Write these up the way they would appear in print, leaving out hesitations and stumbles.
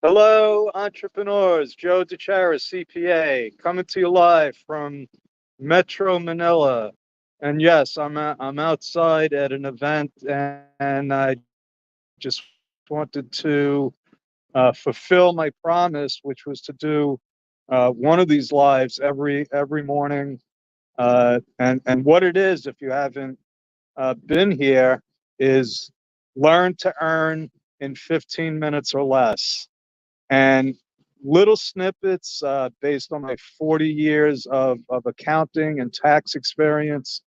Hello, entrepreneurs. Joe DiChiara, CPA, coming to you live from Metro Manila. And yes, I'm outside at an event, and I just wanted to fulfill my promise, which was to do one of these lives every morning. And what it is, if you haven't been here, is learn to earn in 15 minutes or less. And little snippets based on my 40 years of accounting and tax experience,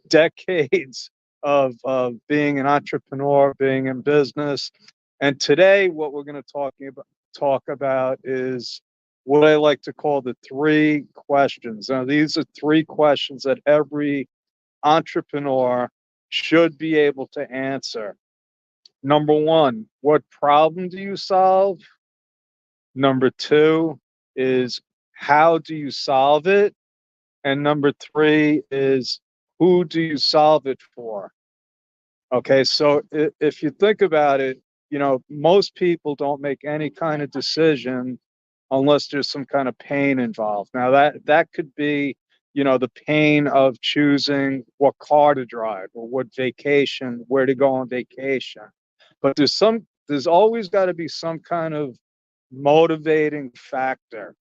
decades of being an entrepreneur, being in business. And today, what we're going to talk about is what I like to call the three questions. Now, these are three questions that every entrepreneur should be able to answer. Number one, what problem do you solve? Number two is how do you solve it? And number three is who do you solve it for? Okay, so if you think about it, most people don't make any kind of decision unless there's some kind of pain involved. Now that could be, the pain of choosing what car to drive or what vacation, where to go on vacation. But there's always got to be some kind of motivating factor.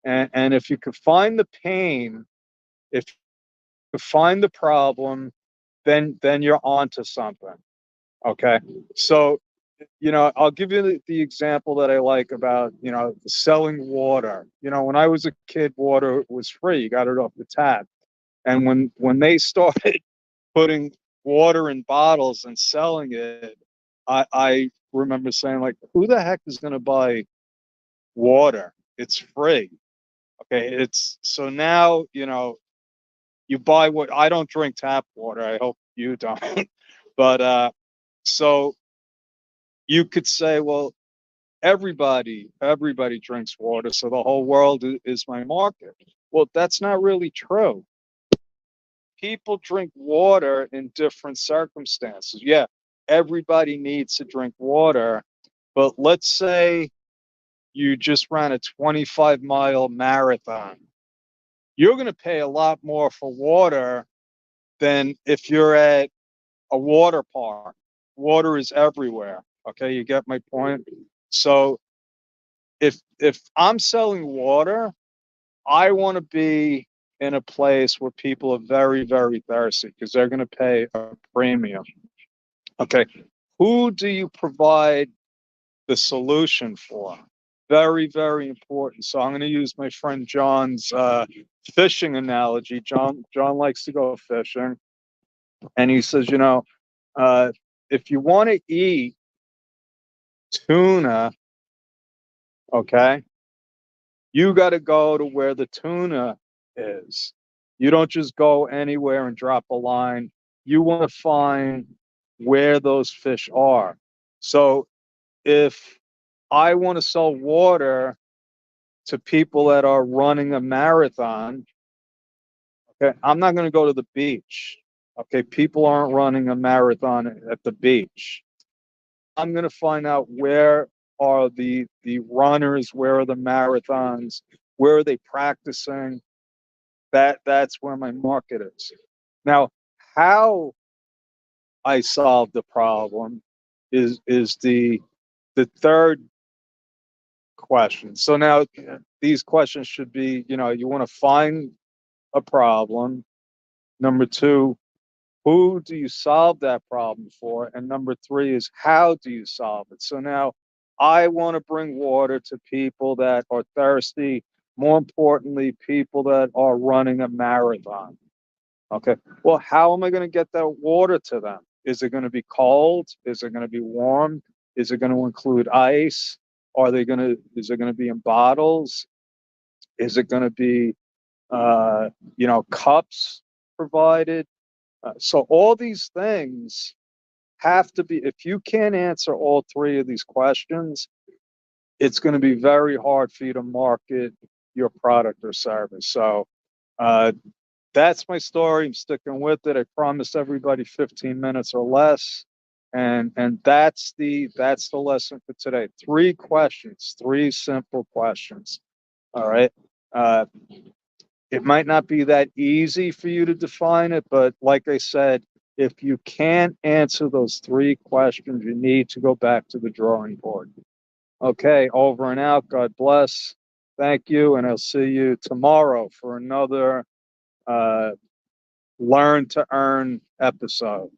And if you could find the pain, if you find the problem, then you're onto something. Okay. So, I'll give you the example that I like about, selling water. When I was a kid, water was free. You got it off the tap. And when they started putting water in bottles and selling it, I remember saying, like, who the heck is going to buy water? It's free. Okay, it's so now, you buy what I don't drink tap water. I hope you don't. But so you could say, well, everybody drinks water, so the whole world is my market. Well, that's not really true. People drink water in different circumstances. Yeah, everybody needs to drink water, but let's say you just ran a 25-mile marathon. You're going to pay a lot more for water than if you're at a water park. Water is everywhere. Okay, you get my point? So if I'm selling water, I want to be in a place where people are very, very thirsty because they're going to pay a premium. Okay, who do you provide the solution for? Very, very important. So I'm going to use my friend John's fishing analogy. John likes to go fishing, and he says, uh, if you want to eat tuna, okay, you got to go to where the tuna is. You don't just go anywhere and drop a line. You want to find where those fish are. So if I want to sell water to people that are running a marathon, okay, I'm not going to go to the beach. Okay, people aren't running a marathon at the beach. I'm going to find out where are the runners, where are the marathons, where are they practicing. That's where my market is. Now, how I solve the problem is the third question. So now these questions should be, you want to find a problem. Number two, who do you solve that problem for? And number three is how do you solve it? So now I want to bring water to people that are thirsty. More importantly, people that are running a marathon. Okay. Well, how am I going to get that water to them? Is it going to be cold? Is it going to be warm? Is it going to include ice? Is it going to be in bottles? Is it going to be, cups provided? So all these things have to be, if you can't answer all three of these questions, it's going to be very hard for you to market your product or service. So uh, that's my story. I'm sticking with it. I promised everybody 15 minutes or less. And that's the lesson for today. Three questions, three simple questions. All right. Uh, it might not be that easy for you to define it, but like I said, if you can't answer those three questions, you need to go back to the drawing board. Okay, over and out. God bless. Thank you, and I'll see you tomorrow for another Learn to Earn episode.